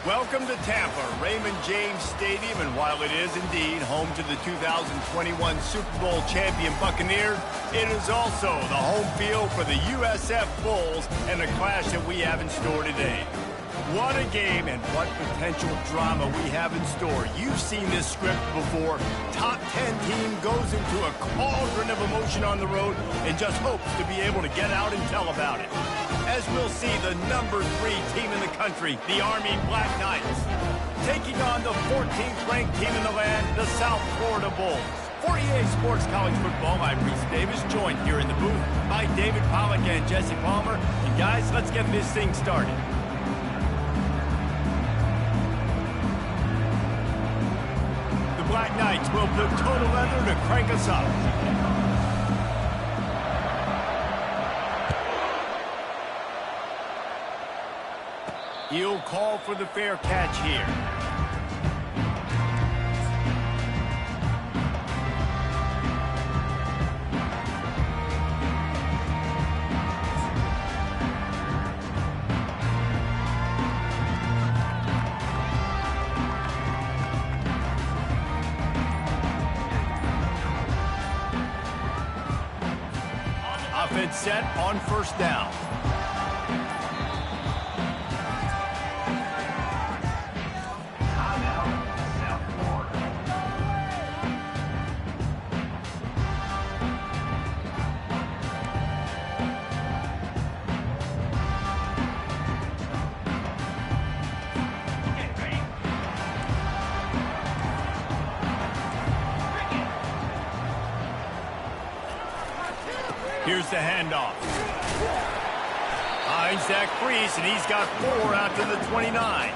Welcome to Tampa, Raymond James Stadium, and while it is indeed home to the 2021 Super Bowl champion Buccaneers, it is also the home field for the USF Bulls and the clash that we have in store today. What a game and what potential drama we have in store. You've seen this script before. Top 10 team goes into a cauldron of emotion on the road and just hopes to be able to get out and tell about it. As we'll see, the number 3 team in the country, the Army Black Knights, taking on the 14th ranked team in the land, the South Florida Bulls. For EA Sports College Football, I'm Reese Davis, joined here in the booth by David Pollack and Jesse Palmer. And guys, let's get this thing started. The Black Knights will put total leather to crank us up. He'll call for the fair catch here. Offense set on first down. Here's the handoff. Finds Zach Priest, and he's got 4 out to the 29.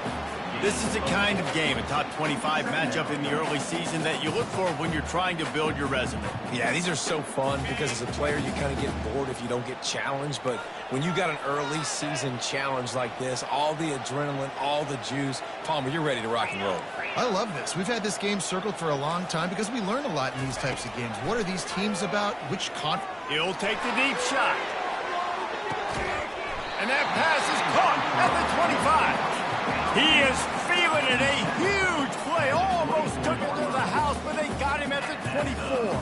This is the kind of game, a top 25 matchup in the early season, that you look for when you're trying to build your resume. Yeah, these are so fun because as a player, you kind of get bored if you don't get challenged. But when you got an early season challenge like this, all the adrenaline, all the juice, Palmer, you're ready to rock and roll. I love this. We've had this game circled for a long time because we learn a lot in these types of games. What are these teams about? Which conference? He'll take the deep shot. And that pass is caught at the 25. He is feeling it. A huge play. Almost took it to the house, but they got him at the 24.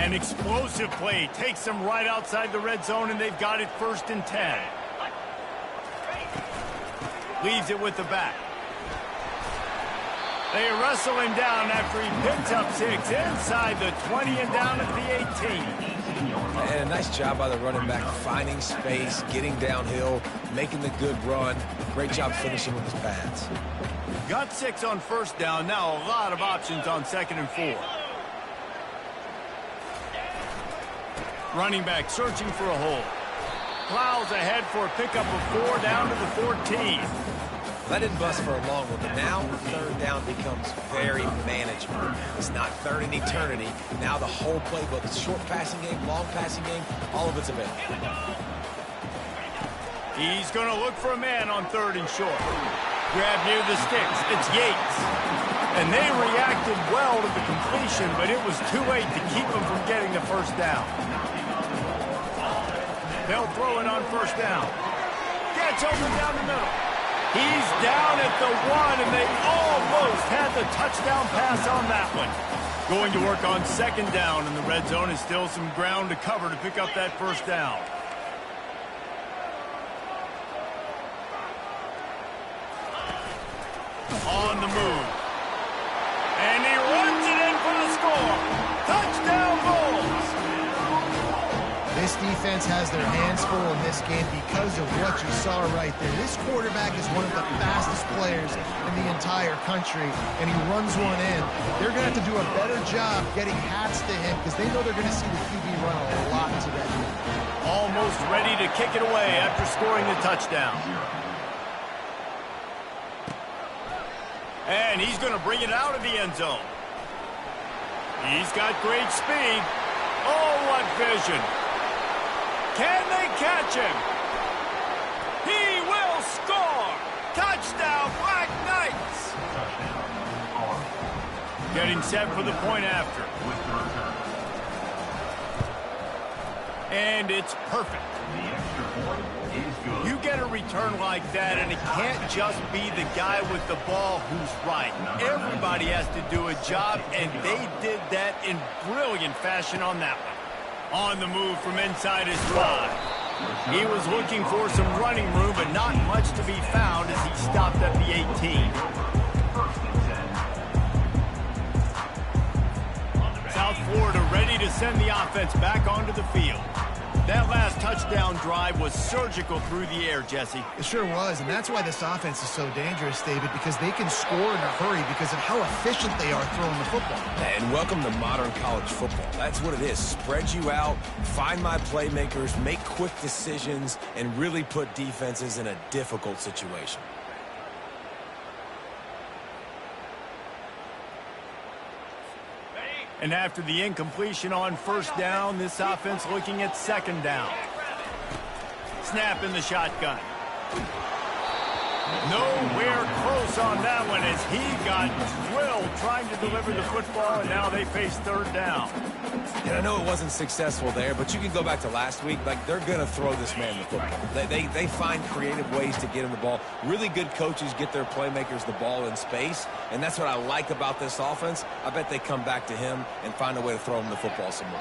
An explosive play takes them right outside the red zone, and they've got it 1st and 10. Leaves it with the back. They wrestle him down after he picks up 6 inside the 20 and down at the 18. And a nice job by the running back, finding space, getting downhill, making the good run. Great job finishing with his pads. Got 6 on 1st down. Now a lot of options on 2nd and 4. Running back searching for a hole. Plows ahead for a pickup of 4 down to the 14. That didn't bust for a long one, but now 3rd down becomes very manageable. It's not 3rd and eternity. Now the whole playbook, short passing game, long passing game, all of it's available. He's going to look for a man on 3rd and short. Grab near the sticks. It's Yates. And they reacted well to the completion, but it was too late to keep them from getting the 1st down. They'll throw it on 1st down. Gets open down the middle. He's down at the 1, and they almost had the touchdown pass on that one. Going to work on 2nd down, and the red zone is still some ground to cover to pick up that 1st down. On the move. And he runs it in for the score. Touchdown Bulls! This defense has their hands full in this game because of what you saw right there. This quarterback is one of the fastest players in the entire country, and he runs one in. They're going to have to do a better job getting hats to him because they know they're going to see the QB run a lot to that game. Almost ready to kick it away after scoring the touchdown. And he's going to bring it out of the end zone. He's got great speed. Oh, what vision. Can they catch him? He will score! Touchdown, Black Knights! Getting set for the point after. And it's perfect. You get a return like that, and it can't just be the guy with the ball who's right. Everybody has to do a job, and they did that in brilliant fashion on that one. On the move from inside his 5. He was looking for some running room, but not much to be found as he stopped at the 18. South Florida ready to send the offense back onto the field. That last touchdown drive was surgical through the air, Jesse. It sure was, and that's why this offense is so dangerous, David, because they can score in a hurry because of how efficient they are throwing the football. And welcome to modern college football. That's what it is. Spread you out, find my playmakers, make quick decisions, and really put defenses in a difficult situation. And after the incompletion on 1st down, this offense looking at 2nd down. Snap in the shotgun. Nowhere close on that one as he got drilled trying to deliver the football, and now they face 3rd down. And I know it wasn't successful there, but you can go back to last week. Like, they're going to throw this man the football. They find creative ways to get him the ball. Really good coaches get their playmakers the ball in space, and that's what I like about this offense. I bet they come back to him and find a way to throw him the football some more.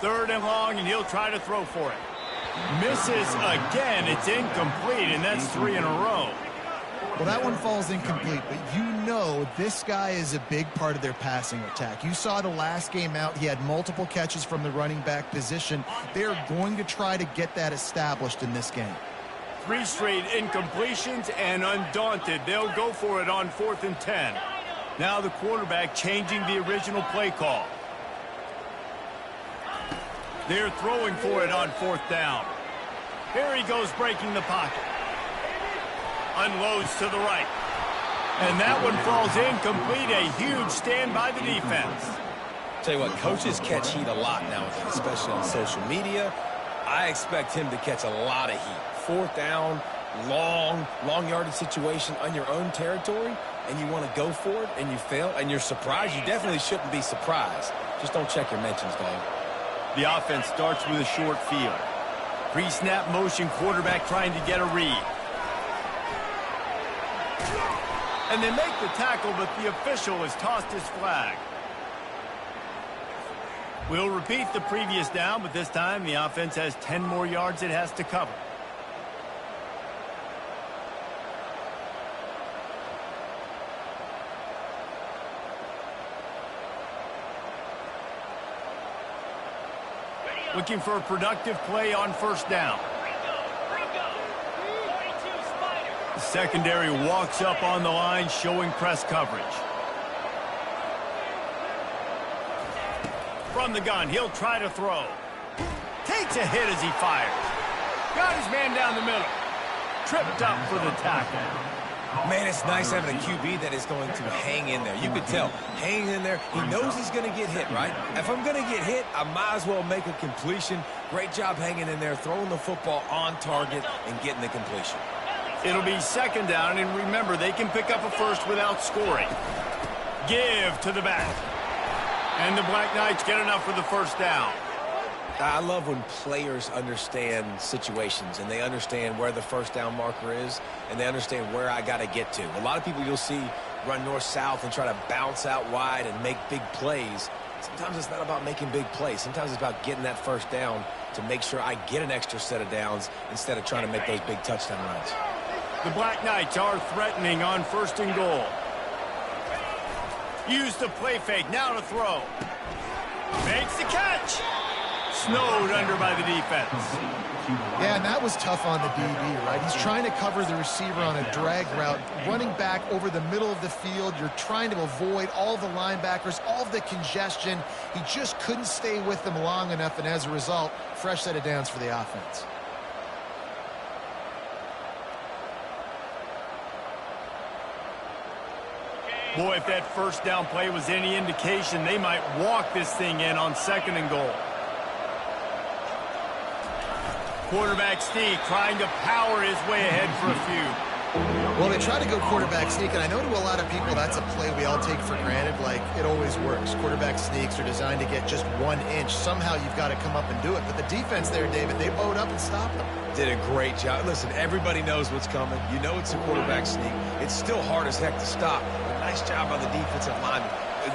3rd and long, and he'll try to throw for it. Misses again. It's incomplete, and that's 3 in a row. Well, that one falls incomplete, but you know this guy is a big part of their passing attack. You saw the last game out. He had multiple catches from the running back position. They're going to try to get that established in this game. 3 straight incompletions, and undaunted, they'll go for it on 4th and 10. Now the quarterback changing the original play call. They're throwing for it on 4th down. Here he goes breaking the pocket. Unloads to the right. And that one falls incomplete. A huge stand by the defense. Tell you what, coaches catch heat a lot nowadays, especially on social media. I expect him to catch a lot of heat. Fourth down, long yardage situation on your own territory, and you want to go for it, and you fail, and you're surprised. You definitely shouldn't be surprised. Just don't check your mentions, dog. The offense starts with a short field. Pre-snap motion, quarterback trying to get a read. And they make the tackle, but the official has tossed his flag. We'll repeat the previous down, but this time the offense has 10 more yards it has to cover. Looking for a productive play on first down. The secondary walks up on the line, showing press coverage. From the gun, he'll try to throw. Takes a hit as he fires. Got his man down the middle. Tripped up for the tackle. Man, it's nice having a QB that is going to hang in there. You could tell, hanging in there, he knows he's going to get hit, right? If I'm going to get hit, I might as well make a completion. Great job hanging in there, throwing the football on target and getting the completion. It'll be second down, and remember, they can pick up a first without scoring. Give to the back. And the Black Knights get enough for the first down. I love when players understand situations and they understand where the first down marker is and they understand where I got to get to. A lot of people you'll see run north-south and try to bounce out wide and make big plays. Sometimes it's not about making big plays. Sometimes it's about getting that first down to make sure I get an extra set of downs instead of trying to make those big touchdown runs. The Black Knights are threatening on first and goal. Use the play fake, now to throw. Makes the catch. Snowed under by the defense. Yeah, and that was tough on the DB, right? He's trying to cover the receiver on a drag route, running back over the middle of the field. You're trying to avoid all the linebackers, all of the congestion. He just couldn't stay with them long enough, and as a result, fresh set of downs for the offense. Boy, if that first down play was any indication, they might walk this thing in on second and goal. Quarterback sneak trying to power his way ahead for a few. Well, they try to go quarterback sneak, and I know to a lot of people that's a play we all take for granted, like it always works. Quarterback sneaks are designed to get just 1 inch. Somehow you've got to come up and do it. But the defense there, David, they bowed up and stopped them. Did a great job. Listen, everybody knows what's coming. You know it's a quarterback sneak. It's still hard as heck to stop. Nice job by the defensive lineman.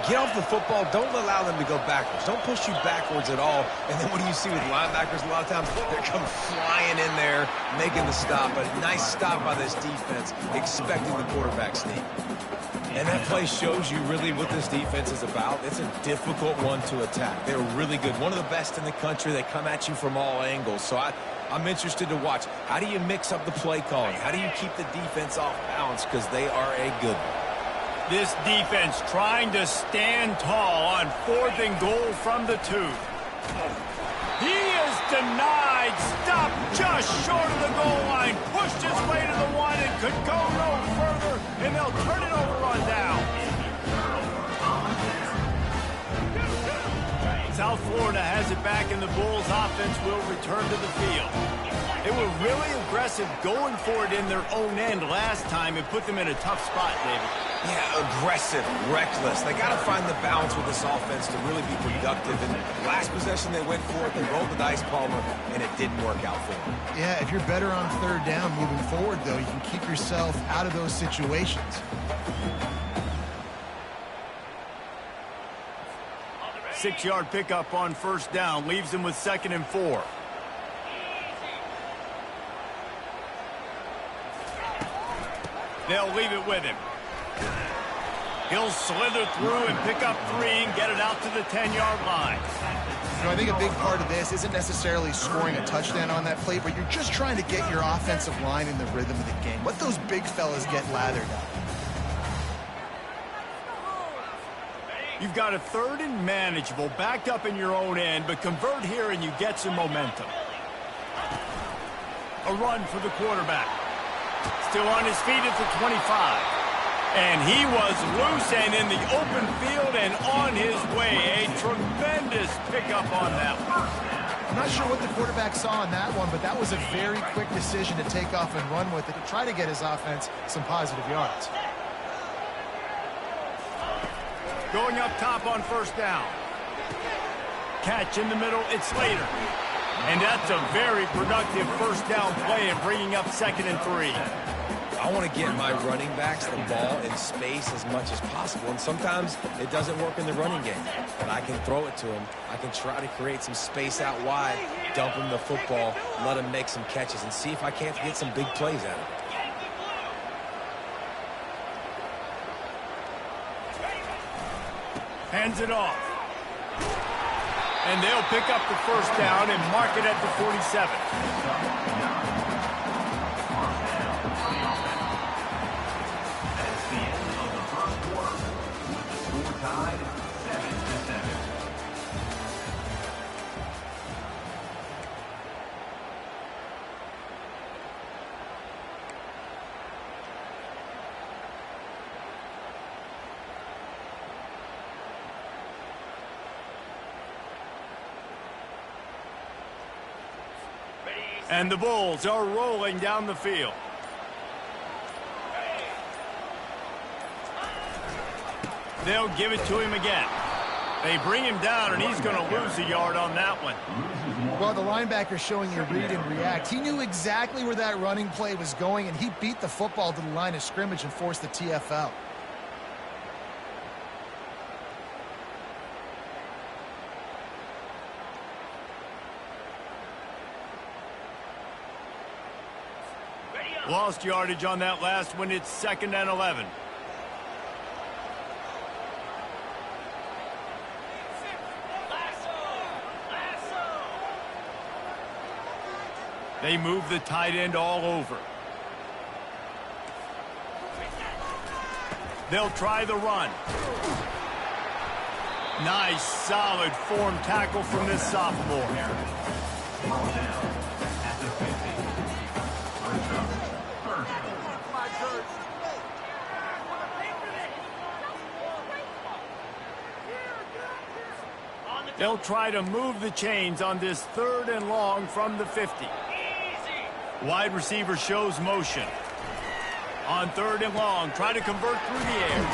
Get off the football. Don't allow them to go backwards. Don't push you backwards at all. And then what do you see with linebackers? A lot of times they come flying in there, making the stop. But a nice stop by this defense, expecting the quarterback sneak. And that play shows you really what this defense is about. It's a difficult one to attack. They're really good. One of the best in the country. They come at you from all angles. So I'm interested to watch. How do you mix up the play calling? How do you keep the defense off balance? Because they are a good one. This defense trying to stand tall on fourth and goal from the 2. He is denied. Stopped just short of the goal line. Pushed his way to the 1 and could go no further. And they'll turn it over on down. South Florida has it back, and the Bulls offense will return to the field. They were really aggressive going for it in their own end last time and put them in a tough spot, David. Yeah, aggressive, reckless. They got to find the balance with this offense to really be productive. And last possession they went for it, they rolled the dice, Palmer, and it didn't work out for them. Yeah, if you're better on third down moving forward, though, you can keep yourself out of those situations. Six-yard pickup on first down leaves them with 2nd and 4. They'll leave it with him. He'll slither through and pick up 3 and get it out to the 10-yard line. You know, I think a big part of this isn't necessarily scoring a touchdown on that play, but you're just trying to get your offensive line in the rhythm of the game. Let those big fellas get lathered up. You've got a 3rd and manageable, backed up in your own end, but convert here and you get some momentum. A run for the quarterback. Still on his feet at the 25. And he was loose and in the open field and on his way. A tremendous pickup on that one. I'm not sure what the quarterback saw on that one, but that was a very quick decision to take off and run with it to try to get his offense some positive yards. Going up top on first down. Catch in the middle, it's Slater. And that's a very productive first down play and bringing up 2nd and 3. I want to get my running backs the ball in space as much as possible. And sometimes it doesn't work in the running game. But I can throw it to him. I can try to create some space out wide, dump him the football, let him make some catches, and see if I can't get some big plays out of it. Hands it off. And they'll pick up the first down and mark it at the 47. And the Bulls are rolling down the field. They'll give it to him again. They bring him down, and he's going to lose a yard on that one. Well, the linebacker's showing you read and react. He knew exactly where that running play was going, and he beat the football to the line of scrimmage and forced the TFL. Lost yardage on that last one. It's 2nd and 11. They move the tight end all over. They'll try the run. Nice, solid form tackle from this sophomore. They'll try to move the chains on this 3rd and long from the 50. Wide receiver shows motion. On 3rd and long, try to convert through the air.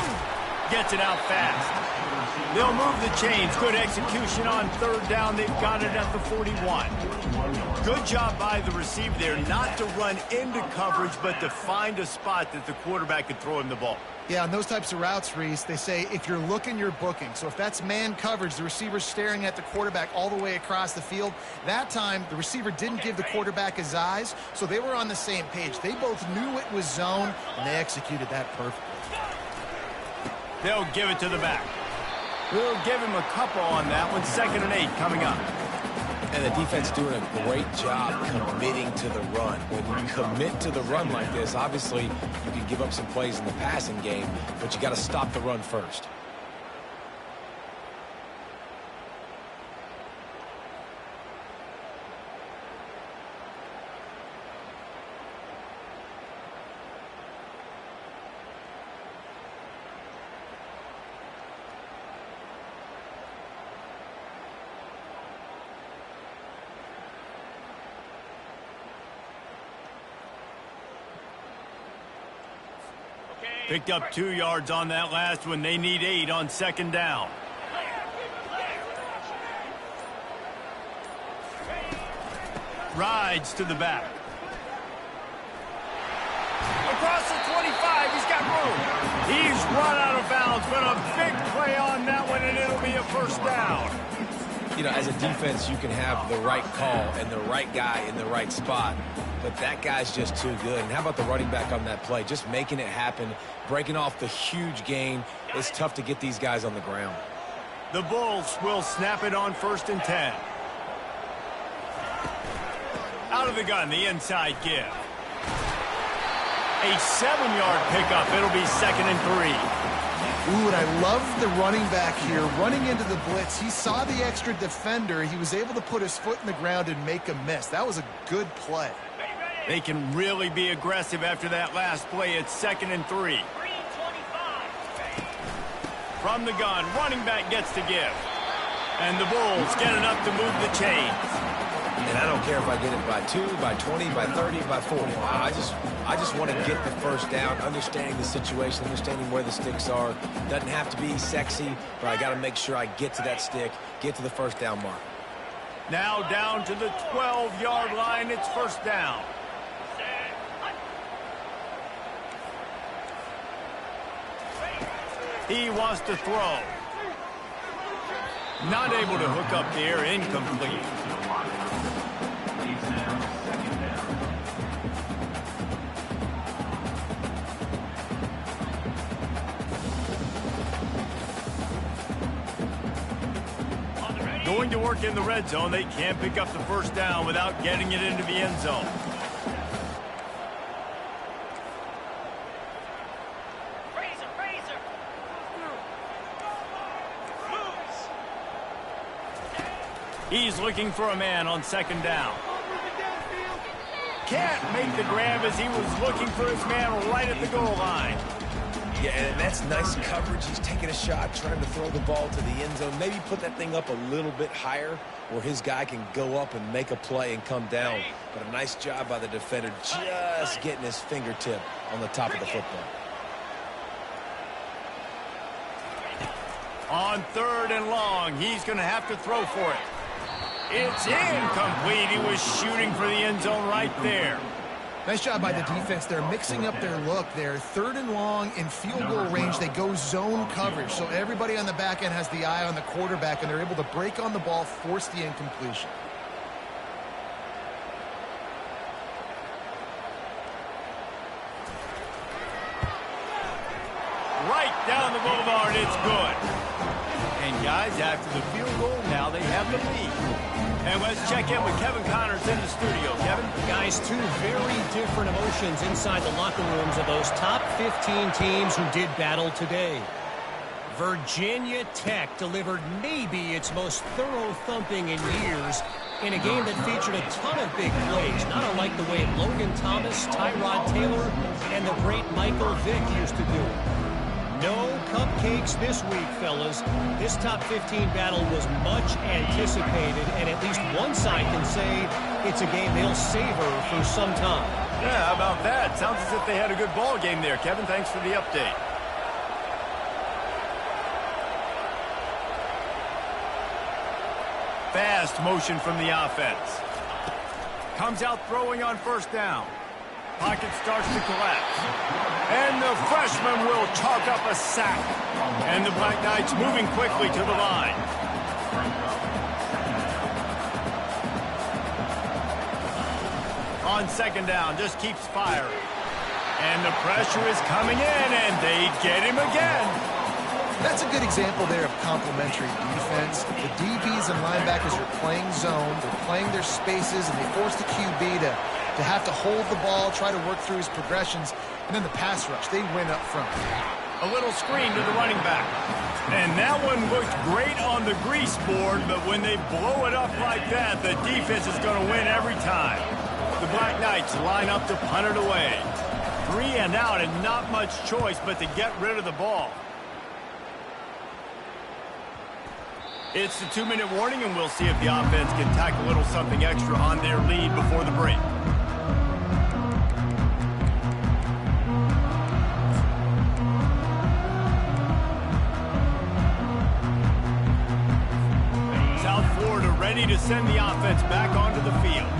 Gets it out fast. They'll move the chains. Good execution on 3rd down. They've got it at the 41. Good job by the receiver there not to run into coverage, but to find a spot that the quarterback could throw him the ball. Yeah, on those types of routes, Reese, they say if you're looking, you're booking. So if that's man coverage, the receiver's staring at the quarterback all the way across the field. That time, the receiver didn't give the quarterback his eyes, so they were on the same page. They both knew it was zone, and they executed that perfectly. They'll give it to the back. We'll give him a couple on that one. 2nd and 8 coming up. And the defense doing a great job committing to the run. When you commit to the run like this, obviously you can give up some plays in the passing game, but you got to stop the run first. Picked up 2 yards on that last one. They need 8 on 2nd down. Rides to the back. Across the 25, he's got room. He's run out of bounds, but a big play on that one, and it'll be a first down. You know, as a defense, you can have the right call and the right guy in the right spot, but that guy's just too good. And how about the running back on that play? Just making it happen, breaking off the huge gain. It's tough to get these guys on the ground. The Bulls will snap it on 1st and 10. Out of the gun, the inside give. A 7-yard pickup. It'll be 2nd and 3. Ooh, and I love the running back here running into the blitz. He saw the extra defender. He was able to put his foot in the ground and make a miss. That was a good play. They can really be aggressive after that last play. It's 2nd and 3. From the gun, running back gets to give. And the Bulls get enough to move the chains. And I don't care if I get it by 2, by 20, by 30, by 40. I just want to get the first down, understanding the situation, understanding where the sticks are. Doesn't have to be sexy, but I got to make sure I get to that stick, get to the first down mark. Now down to the 12-yard line. It's 1st down. He wants to throw. Not able to hook up there. Incomplete. Going to work in the red zone. They can't pick up the 1st down without getting it into the end zone. He's looking for a man on 2nd down. Can't make the grab as he was looking for his man right at the goal line. Yeah, and that's nice coverage. He's taking a shot, trying to throw the ball to the end zone. Maybe put that thing up a little bit higher where his guy can go up and make a play and come down. But a nice job by the defender just getting his fingertip on the top of the football. On 3rd and long, he's going to have to throw for it. It's incomplete. He was shooting for the end zone right there. Nice job by the defense. They're mixing up their look. They're 3rd and long in field goal range. They go zone coverage. So everybody on the back end has the eye on the quarterback, and they're able to break on the ball, force the incompletion. Right down the boulevard. It's good. And guys, after the field goal, now they have the lead. And let's check in with Kevin Connors in the studio. Kevin? Guys, 2 very different emotions inside the locker rooms of those top 15 teams who did battle today. Virginia Tech delivered maybe its most thorough thumping in years in a game that featured a ton of big plays, not unlike the way Logan Thomas, Tyrod Taylor, and the great Michael Vick used to do it. No cupcakes this week, fellas. This top 15 battle was much anticipated, and at least one side can say it's a game they'll savor for some time. Yeah, how about that? Sounds as if they had a good ball game there. Kevin, thanks for the update. Fast motion from the offense. Comes out throwing on 1st down. Pocket starts to collapse. And the freshman will chalk up a sack. And the Black Knights moving quickly to the line. On 2nd down, just keeps firing. And the pressure is coming in, and they get him again. That's a good example there of complementary defense. The DBs and linebackers are playing zone. They're playing their spaces, and they force the QB to have to hold the ball, try to work through his progressions, and then the pass rush, they win up front. A little screen to the running back. And that one looked great on the grease board, but when they blow it up like that, the defense is going to win every time. The Black Knights line up to punt it away. 3 and out and not much choice but to get rid of the ball. It's the 2-minute warning, and we'll see if the offense can tack a little something extra on their lead before the break. Ready to send the offense back onto the field.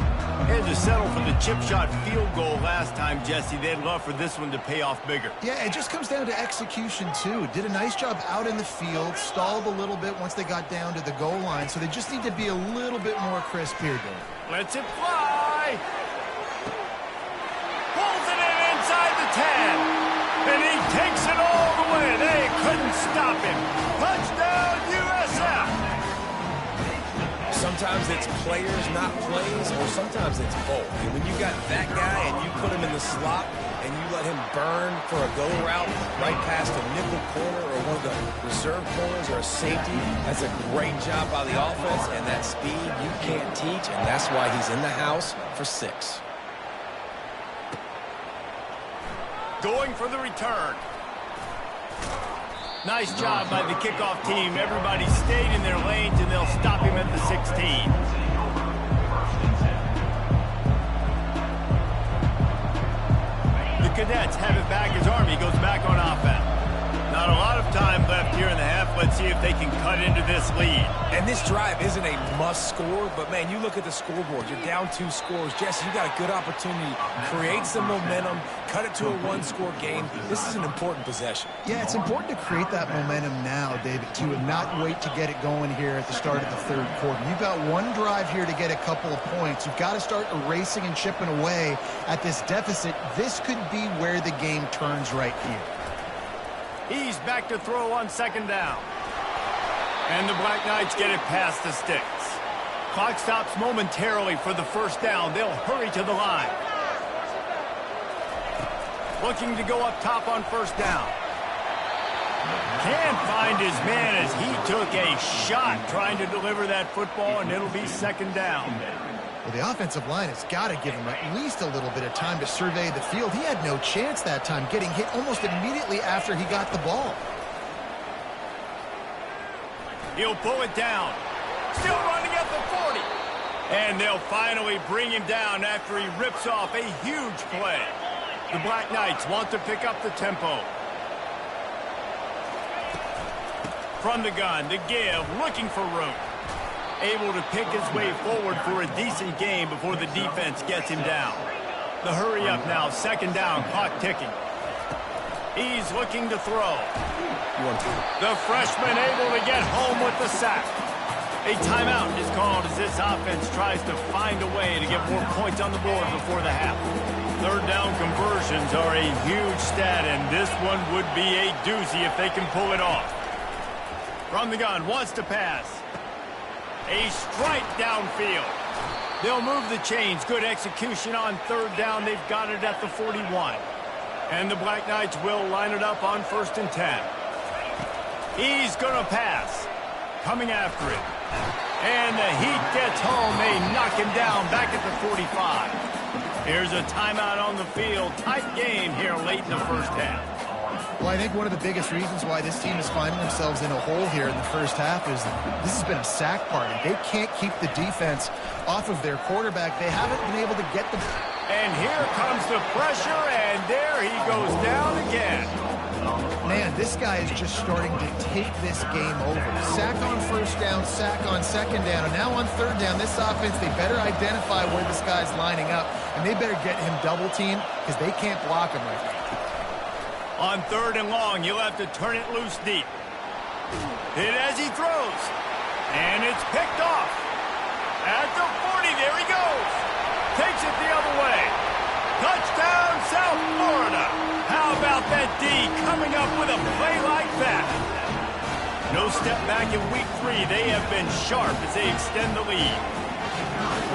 Had to settle for the chip shot field goal last time, Jesse. They'd love for this one to pay off bigger. Yeah, it just comes down to execution, too. Did a nice job out in the field, stalled a little bit once they got down to the goal line, so they just need to be a little bit more crisp here, Dave. Lets it fly. Pulls it in inside the 10. And he takes it all the way. They couldn't stop him. Touchdown, USF. Sometimes it's players, not plays, or sometimes it's both. And when you got that guy and you put him in the slot and you let him burn for a go route right past a nickel corner or one of the reserve corners or a safety, that's a great job by the offense, and that speed you can't teach, and that's why he's in the house for 6. going for the return. Nice job by the kickoff team. Everybody stayed in their lanes, and they'll stop him at the 16. The Cadets have it back as Army goes back on offense. Not a lot of time left here in the half. Let's see if they can cut into this lead. And this drive isn't a must score, but, man, you look at the scoreboard. You're down 2 scores. Jesse, you got a good opportunity. Create some momentum. Cut it to a 1-score game. This is an important possession. Yeah, it's important to create that momentum now, David, too, and not wait to get it going here at the start of the third quarter. You've got one drive here to get a couple of points. You've got to start erasing and chipping away at this deficit. This could be where the game turns right here. He's back to throw on second down. And the Black Knights get it past the sticks. Clock stops momentarily for the first down. They'll hurry to the line. Looking to go up top on first down. Can't find his man as he took a shot trying to deliver that football, and it'll be second down. Well, the offensive line has got to give him at least a little bit of time to survey the field. He had no chance that time, getting hit almost immediately after he got the ball. He'll pull it down. Still running at the 40. And they'll finally bring him down after he rips off a huge play. The Black Knights want to pick up the tempo. From the gun, the give, looking for room. Able to pick his way forward for a decent game before the defense gets him down. The hurry up now, second down, clock ticking. He's looking to throw. The freshman able to get home with the sack. A timeout is called as this offense tries to find a way to get more points on the board before the half. Third down conversions are a huge stat, and this one would be a doozy if they can pull it off. From the gun, wants to pass. A strike downfield. They'll move the chains. Good execution on third down. They've got it at the 41. And the Black Knights will line it up on 1st and 10. He's going to pass. Coming after it. And the heat gets home. They knock him down back at the 45. Here's a timeout on the field. Tight game here late in the first half. Well, I think one of the biggest reasons why this team is finding themselves in a hole here in the first half is this has been a sack party. They can't keep the defense off of their quarterback. They haven't been able to get them. And here comes the pressure, and there he goes down again. Man, this guy is just starting to take this game over. Sack on first down, sack on second down, and now on third down, this offense, they better identify where this guy's lining up, and they better get him double-teamed because they can't block him right now. On third and long, you'll have to turn it loose deep. Hit as he throws. And it's picked off. At the 40, there he goes. Takes it the other way. Touchdown, South Florida. How about that D coming up with a play like that? No step back in week 3. They have been sharp as they extend the lead.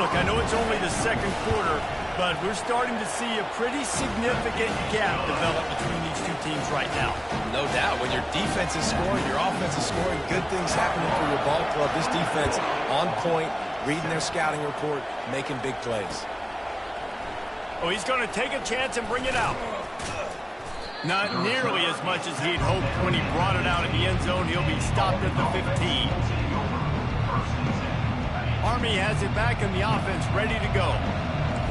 Look, I know it's only the second quarter, but we're starting to see a pretty significant gap develop between these two teams right now. No doubt. When your defense is scoring, your offense is scoring, good things happening for your ball club. This defense on point, reading their scouting report, making big plays. Oh, he's going to take a chance and bring it out. Not nearly as much as he'd hoped when he brought it out in the end zone. He'll be stopped at the 15. Army has it back in the offense, ready to go.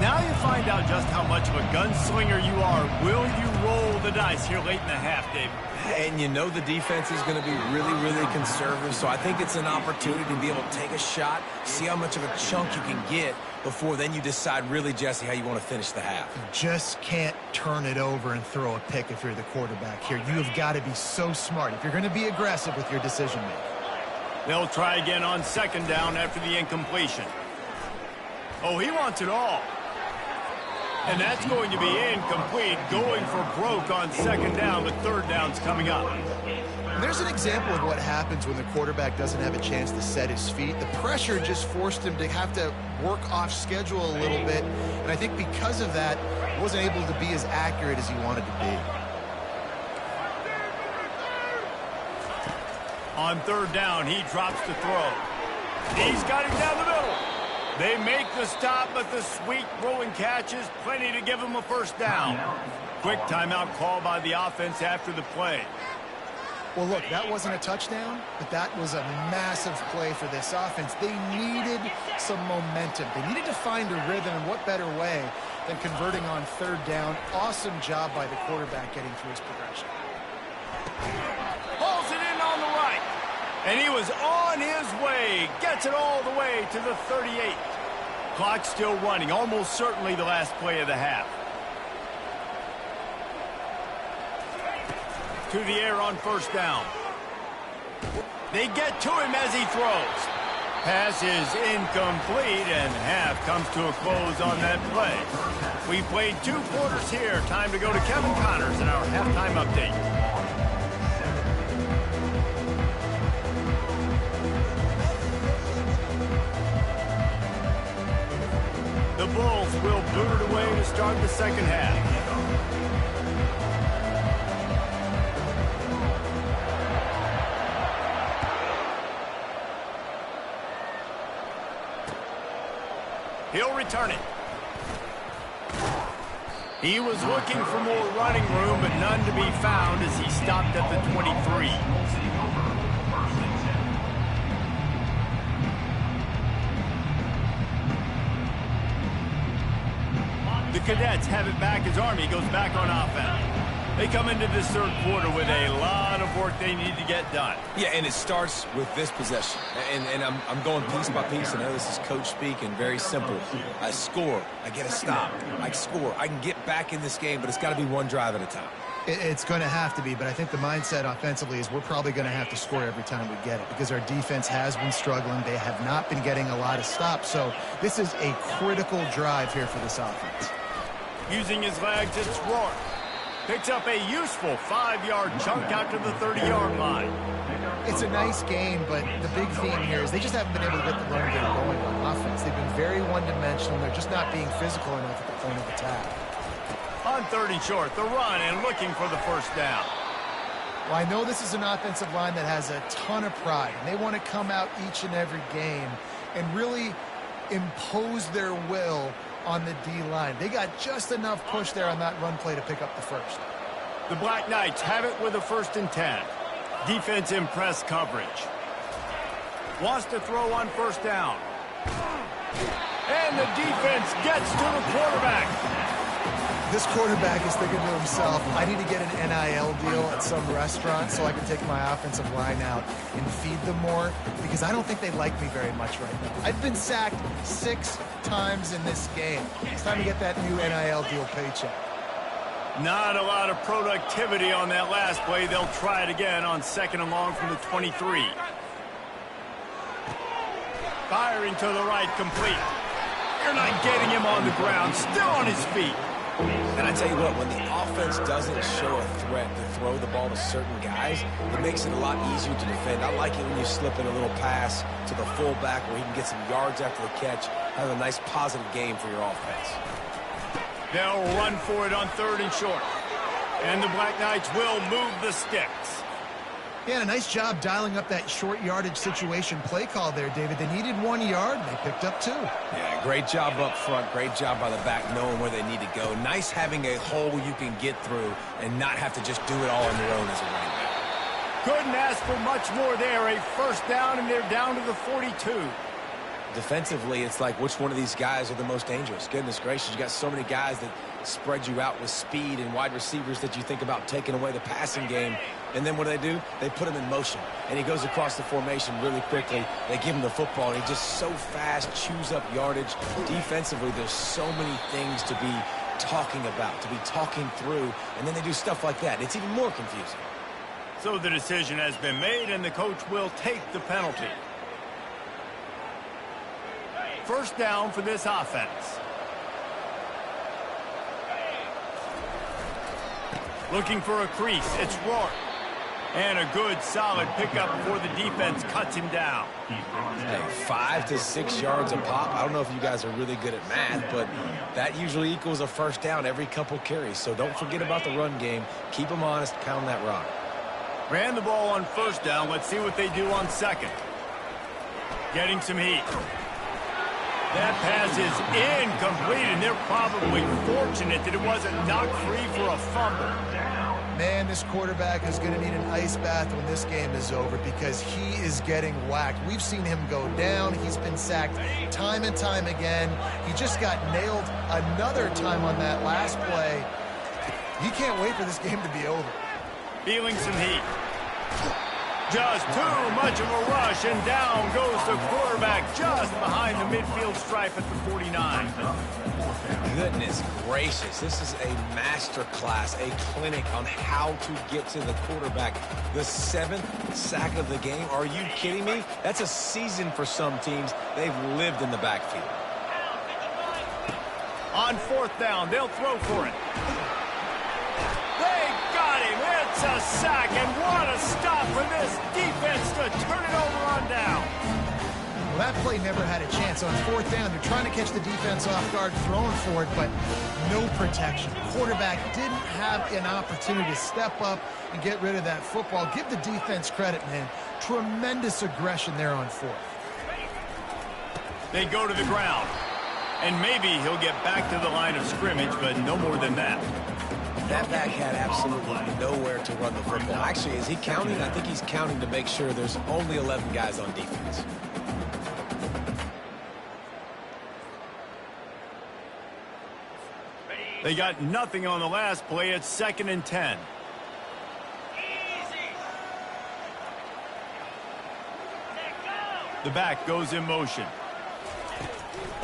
Now you find out just how much of a gunslinger you are. Will you roll the dice here late in the half, Dave? And you know the defense is going to be really, really conservative, so I think it's an opportunity to be able to take a shot, see how much of a chunk you can get before then you decide really, Jesse, how you want to finish the half. You just can't turn it over and throw a pick if you're the quarterback here. You have got to be so smart if you're going to be aggressive with your decision-making. They'll try again on second down after the incompletion. Oh, he wants it all. And that's going to be incomplete, going for broke on second down, but third down's coming up. There's an example of what happens when the quarterback doesn't have a chance to set his feet. The pressure just forced him to have to work off schedule a little bit, and I think because of that, he wasn't able to be as accurate as he wanted to be. On third down, he drops to throw. He's got him down the middle. They make the stop, but the sweet rolling catch is plenty to give them a first down. Quick timeout call by the offense after the play. Well, look, that wasn't a touchdown, but that was a massive play for this offense. They needed some momentum. They needed to find a rhythm, and what better way than converting on third down. Awesome job by the quarterback getting through his progression. Pulls it in on the right. And he was on his way. Gets it all the way to the 38. Clock still running. Almost certainly the last play of the half. To the air on first down. They get to him as he throws. Pass is incomplete, and half comes to a close on that play. We played 2 quarters here. Time to go to Kevin Connors in our halftime update. The Bulls will boot it away to start the second half. He'll return it. He was looking for more running room, but none to be found as he stopped at the 23. The Cadets have it back as Army goes back on offense. They come into this third quarter with a lot of work they need to get done. Yeah, and it starts with this possession. And I'm going piece by piece. I know this is coach speak and very simple. I score. I get a stop. I score. I can get back in this game, but it's got to be one drive at a time. It's going to have to be, but I think the mindset offensively is we're probably going to have to score every time we get it because our defense has been struggling. They have not been getting a lot of stops. So this is a critical drive here for this offense. Using his legs, it's Rourke. Picks up a useful 5-yard chunk out to the 30-yard line. It's a nice game, but the big theme here is they just haven't been able to get the run game going on offense. They've been very one-dimensional. They're just not being physical enough at the point of attack. On 30 short, the run and looking for the first down. Well, I know this is an offensive line that has a ton of pride, and they want to come out each and every game and really impose their will on the D-line. They got just enough push there on that run play to pick up the first. The Black Knights have it with a 1st and 10. Defense in press coverage. Wants to throw on first down. And the defense gets to the quarterback. This quarterback is thinking to himself, I need to get an NIL deal at some restaurant so I can take my offensive line out and feed them more because I don't think they like me very much right now. I've been sacked 6 times in this game. It's time to get that new NIL deal paycheck. Not a lot of productivity on that last play. They'll try it again on 2nd and long from the 23. Firing to the right, complete. They're not getting him on the ground, still on his feet. And I tell you what, when the offense doesn't show a threat to throw the ball to certain guys, it makes it a lot easier to defend. I like it when you slip in a little pass to the fullback where he can get some yards after the catch, have a nice positive game for your offense. They'll run for it on 3rd and short. And the Black Knights will move the sticks. Yeah, a nice job dialing up that short yardage situation play call there, David. They needed 1 yard, and they picked up 2. Yeah, great job up front. Great job by the back knowing where they need to go. Nice having a hole you can get through and not have to just do it all on your own as a running back. Couldn't ask for much more there. A first down, and they're down to the 42. Defensively, it's like which one of these guys are the most dangerous? Goodness gracious, you got so many guys that spread you out with speed and wide receivers that you think about taking away the passing game. And then what do? They put him in motion. And he goes across the formation really quickly. They give him the football, and he just so fast, chews up yardage. Defensively, there's so many things to be talking about, to be talking through. And then they do stuff like that. It's even more confusing. So the decision has been made, and the coach will take the penalty. First down for this offense. Looking for a crease. It's Rourke. And a good, solid pickup before the defense cuts him down. Hey, 5 to 6 yards a pop. I don't know if you guys are really good at math, but that usually equals a first down every couple carries. So don't forget about the run game. Keep them honest. Pound that rock. Ran the ball on first down. Let's see what they do on 2nd. Getting some heat. That pass is incomplete, and they're probably fortunate that it wasn't knocked free for a fumble. Man, this quarterback is going to need an ice bath when this game is over because he is getting whacked. We've seen him go down. He's been sacked time and time again. He just got nailed another time on that last play. He can't wait for this game to be over. Feeling some heat. Just too much of a rush, and down goes the quarterback just behind the midfield stripe at the 49. Goodness gracious, this is a master class, a clinic on how to get to the quarterback. The 7th sack of the game. Are you kidding me? That's a season for some teams. They've lived in the backfield. On 4th down, they'll throw for it. They got him. It's a sack, and what a stop for this defense to turn it over on down. Well, that play never had a chance. On 4th down, they're trying to catch the defense off guard, throwing for it, but no protection. Quarterback didn't have an opportunity to step up and get rid of that football. Give the defense credit, man. Tremendous aggression there on 4th. They go to the ground, and maybe he'll get back to the line of scrimmage, but no more than that. That back had absolutely nowhere to run the football. Actually, is he counting? I think he's counting to make sure there's only 11 guys on defense. They got nothing on the last play. It's 2nd and 10. The back goes in motion.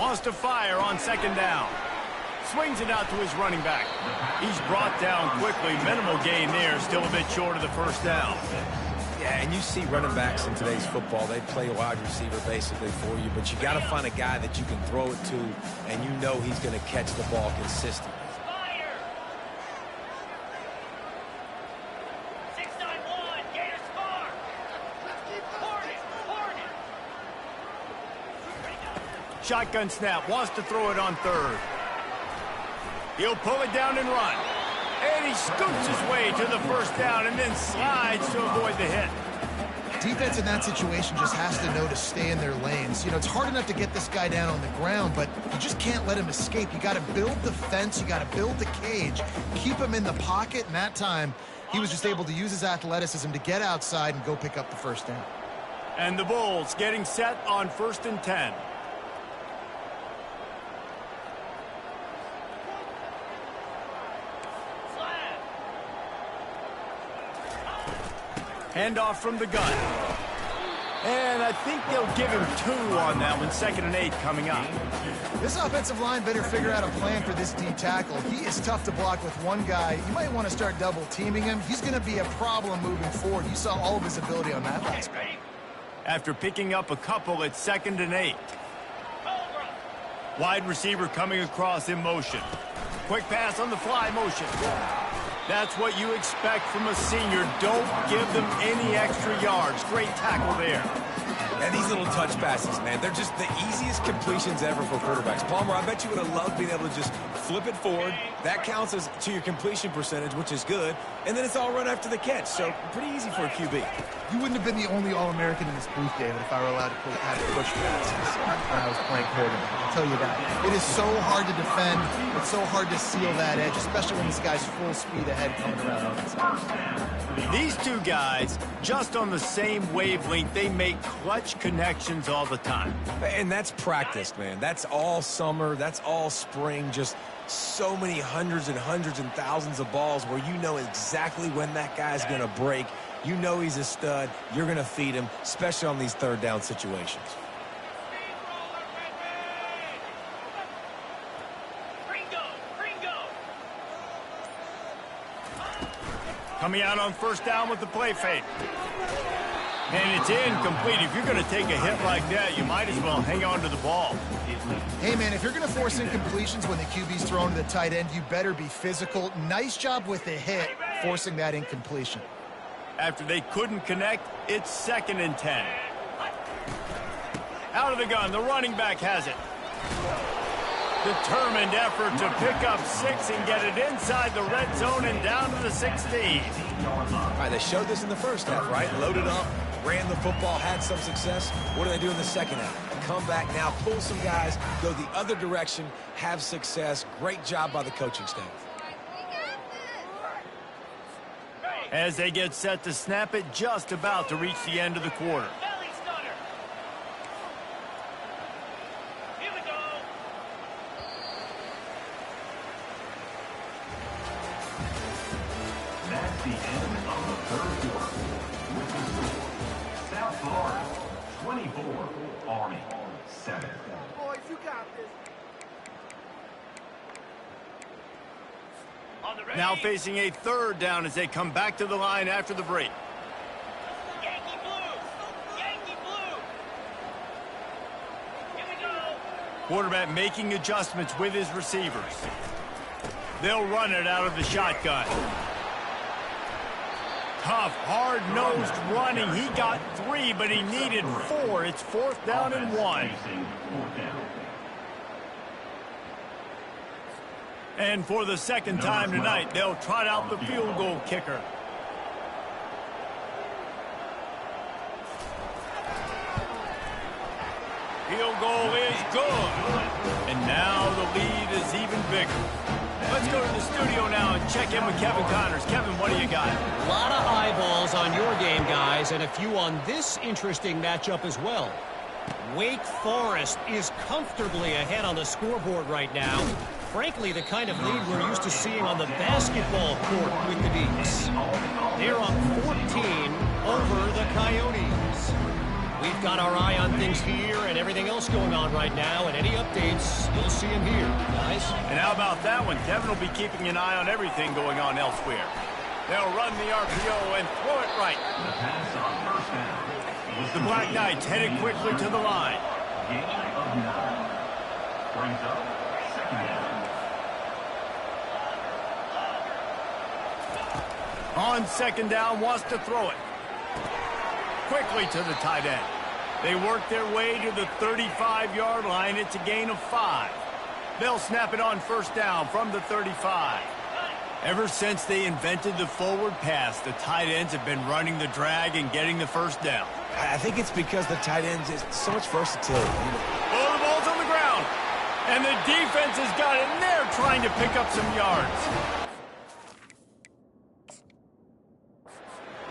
Wants to fire on 2nd down. Swings it out to his running back. He's brought down quickly. Minimal gain there. Still a bit short of the 1st down. Yeah, and you see running backs in today's football, they play a wide receiver basically for you, but you got to find a guy that you can throw it to, and you know he's going to catch the ball consistently. Shotgun snap. Wants to throw it on 3rd. He'll pull it down and run. And he scoots his way to the 1st down and then slides to avoid the hit. Defense in that situation just has to know to stay in their lanes. You know, it's hard enough to get this guy down on the ground, but you just can't let him escape. You got to build the fence. You got to build the cage. Keep him in the pocket, and that time he was just able to use his athleticism to get outside and go pick up the 1st down. And the Bulls getting set on 1st and 10. Handoff from the gun. And I think they'll give him 2 on that one. 2nd and 8 coming up. This offensive line better figure out a plan for this D tackle. He is tough to block with one guy. You might want to start double teaming him. He's going to be a problem moving forward. You saw all of his ability on that last play. After picking up a couple, it's 2nd and 8. Wide receiver coming across in motion. Quick pass on the fly motion. That's what you expect from a senior. Don't give them any extra yards. Great tackle there. And these little touch passes, man, they're just the easiest completions ever for quarterbacks. Palmer, I bet you would have loved being able to just flip it forward. That counts as to your completion percentage, which is good. And then it's all run after the catch. So pretty easy for a QB. You wouldn't have been the only All-American in this booth, David, if I were allowed to have push passes when I was playing quarterback. I'll tell you that. It is so hard to defend. It's so hard to seal that edge, especially when this guy's full speed ahead coming around on this side. These two guys, just on the same wavelength, they make clutch connections all the time. And that's practiced, man. That's all summer. That's all spring. Just so many hundreds and hundreds and thousands of balls where you know exactly when that guy's going to break. You know he's a stud. You're going to feed him, especially on these 3rd down situations. Coming out on 1st down with the play fake. And it's incomplete. If you're going to take a hit like that, you might as well hang on to the ball. Hey, man, if you're going to force incompletions when the QB's thrown to the tight end, you better be physical. Nice job with the hit, forcing that incompletion. After they couldn't connect, it's 2nd and 10. Out of the gun, the running back has it. Determined effort to pick up 6 and get it inside the red zone and down to the 16. All right, they showed this in the 1st half, right? Loaded up, ran the football, had some success. What do they do in the 2nd half? come back now, pull some guys, go the other direction, have success. Great job by the coaching staff. As they get set to snap it, just about to reach the end of the quarter. That's the end of the third quarter. With the score, South Florida 24, Army 7. Boys, you got this. Now facing a third down as they come back to the line after the break. Yankee blue! Yankee blue! Here we go! Quarterback making adjustments with his receivers. They'll run it out of the shotgun. Tough, hard-nosed running. He got 3, but he needed 4. It's 4th down and 1. And for the second time tonight, they'll trot out the field goal kicker. Field goal is good. And now the lead is even bigger. Let's go to the studio now and check in with Kevin Connors. Kevin, what do you got? A lot of eyeballs on your game, guys, and a few on this interesting matchup as well. Wake Forest is comfortably ahead on the scoreboard right now. Frankly, the kind of lead we're used to seeing on the basketball court with the Deacs. They're up 14 over the Coyotes. We've got our eye on things here and everything else going on right now, and any updates, you'll see them here, guys. And how about that one? Kevin will be keeping an eye on everything going on elsewhere. They'll run the RPO and throw it right. The pass on first down. The Black Knights headed quickly to the line. Gain of 9. Brings up second down. On second down, wants to throw it. Quickly to the tight end. They work their way to the 35-yard line. It's a gain of 5. They'll snap it on first down from the 35. Ever since they invented the forward pass, the tight ends have been running the drag and getting the first down. I think it's because the tight ends is so much versatility. Oh, the ball's on the ground. And the defense has got in there trying to pick up some yards.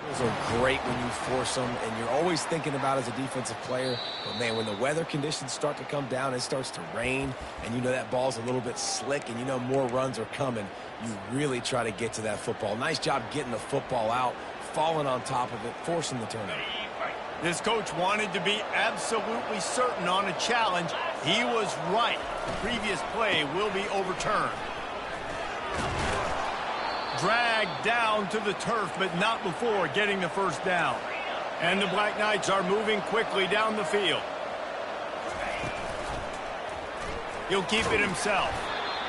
Those are great when you force them, and you're always thinking about as a defensive player, but man, when the weather conditions start to come down, it starts to rain, and you know that ball's a little bit slick, and you know more runs are coming, you really try to get to that football. Nice job getting the football out, falling on top of it, forcing the turnover. This coach wanted to be absolutely certain on a challenge. He was right. The previous play will be overturned. Dragged down to the turf, but not before getting the first down. And the Black Knights are moving quickly down the field. He'll keep it himself.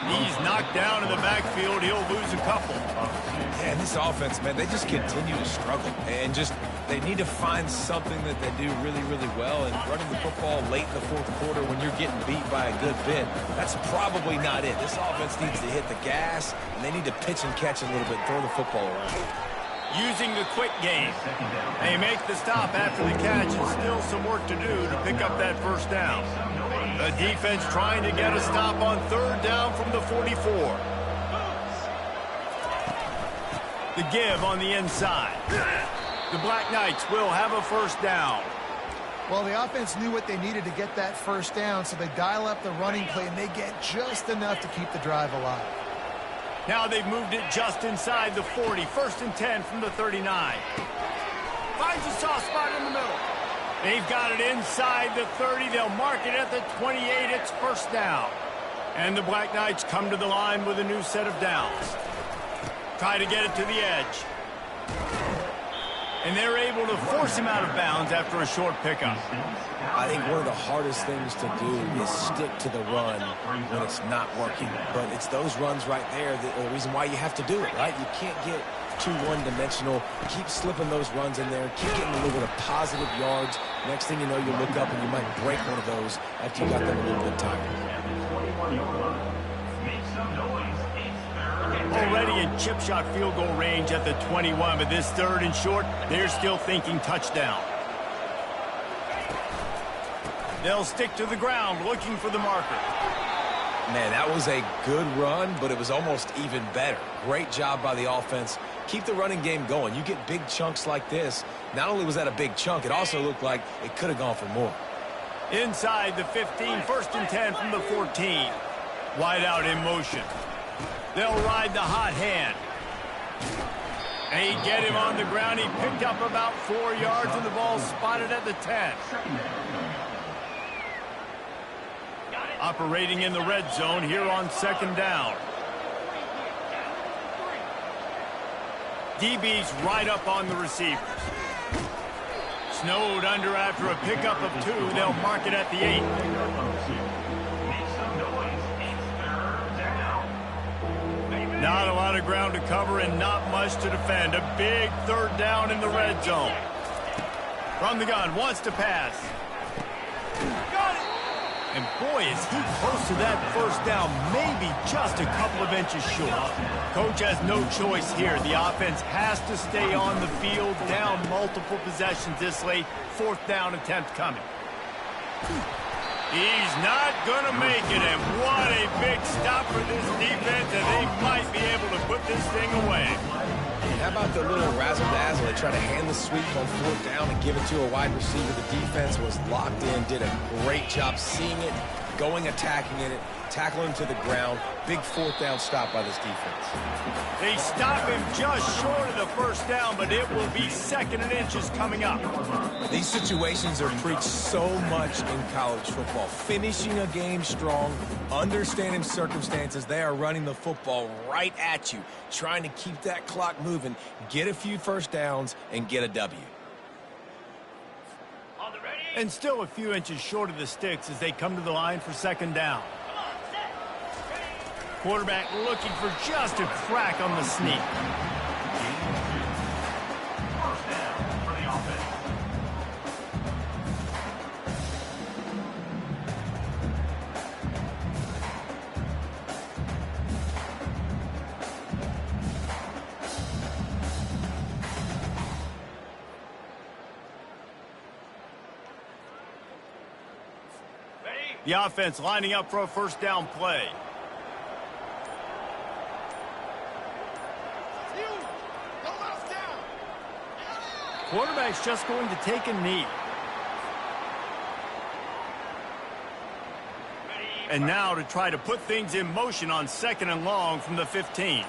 He's knocked down in the backfield. He'll lose a couple. Yeah, this offense, man, they just continue to struggle. And just, they need to find something that they do really, really well. And running the football late in the fourth quarter when you're getting beat by a good bit, that's probably not it. This offense needs to hit the gas, and they need to pitch and catch a little bit, throw the football around. Using the quick game. They make the stop after the catch, and still some work to do to pick up that first down. The defense trying to get a stop on third down from the 44. The give on the inside. The Black Knights will have a first down. Well, the offense knew what they needed to get that first down, so they dial up the running play, and they get just enough to keep the drive alive. Now they've moved it just inside the 40. First and 10 from the 39. Finds a soft spot in the middle. They've got it inside the 30. They'll mark it at the 28. It's first down. And the Black Knights come to the line with a new set of downs. Try to get it to the edge. And they're able to force him out of bounds after a short pickup. I think one of the hardest things to do is stick to the run when it's not working. But it's those runs right there that are the reason why you have to do it, right? You can't get too one-dimensional. Keep slipping those runs in there. Keep getting a little bit of positive yards. Next thing you know, you look up and you might break one of those after you got them a little bit tired. Already in chip shot field goal range at the 21, but this third and short, they're still thinking touchdown. They'll stick to the ground looking for the marker. Man, that was a good run, but it was almost even better. Great job by the offense. Keep the running game going. You get big chunks like this. Not only was that a big chunk, it also looked like it could have gone for more. Inside the 15, 1st and 10 from the 14. Wide out in motion. They'll ride the hot hand. And he get him on the ground. He picked up about 4 yards, and the ball spotted at the 10. Operating in the red zone here on 2nd down. DB's right up on the receivers. Snowed under after a pickup of 2. They'll mark it at the 8. Not a lot of ground to cover and not much to defend. A big 3rd down in the red zone. From the gun, wants to pass. Got it! And boy, is he close to that 1st down, maybe just a couple of inches short. Coach has no choice here. The offense has to stay on the field, down multiple possessions this late. 4th down attempt coming. He's not going to make it, and what a big stop for this defense, and they might be able to put this thing away. How about the little razzle-dazzle? They try to hand the sweep on 4th down and give it to a wide receiver. The defense was locked in, did a great job seeing it, going, attacking it, tackling to the ground. Big 4th down stop by this defense. They stop him just short of the 1st down, but it will be 2nd and inches coming up. These situations are preached so much in college football. Finishing a game strong, understanding circumstances. They are running the football right at you, trying to keep that clock moving, get a few 1st downs, and get a W. And still a few inches short of the sticks as they come to the line for 2nd down. Quarterback looking for just a crack on the sneak. The offense lining up for a 1st down play. Quarterback's just going to take a knee. And now to try to put things in motion on 2nd and long from the 15.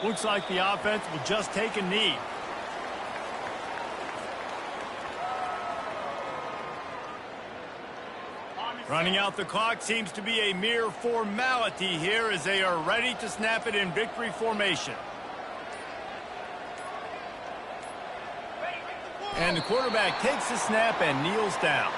Looks like the offense will just take a knee. Running out the clock seems to be a mere formality here as they are ready to snap it in victory formation. And the quarterback takes the snap and kneels down.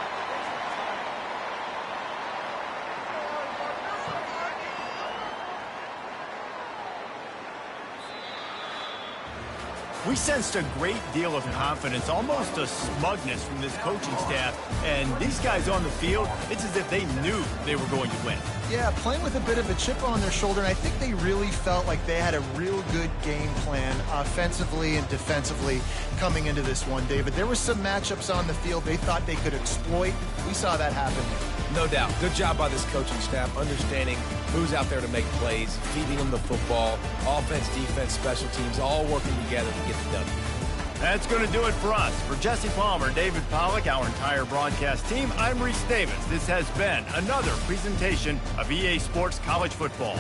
We sensed a great deal of confidence, almost a smugness from this coaching staff. And these guys on the field, it's as if they knew they were going to win. Yeah, playing with a bit of a chip on their shoulder, and I think they really felt like they had a real good game plan offensively and defensively coming into this one, David. There were some matchups on the field they thought they could exploit. We saw that happen. No doubt. Good job by this coaching staff, understanding who's out there to make plays, feeding them the football, offense, defense, special teams, all working together to get the W. That's going to do it for us. For Jesse Palmer, David Pollack, our entire broadcast team, I'm Reese Davis. This has been another presentation of EA Sports College Football.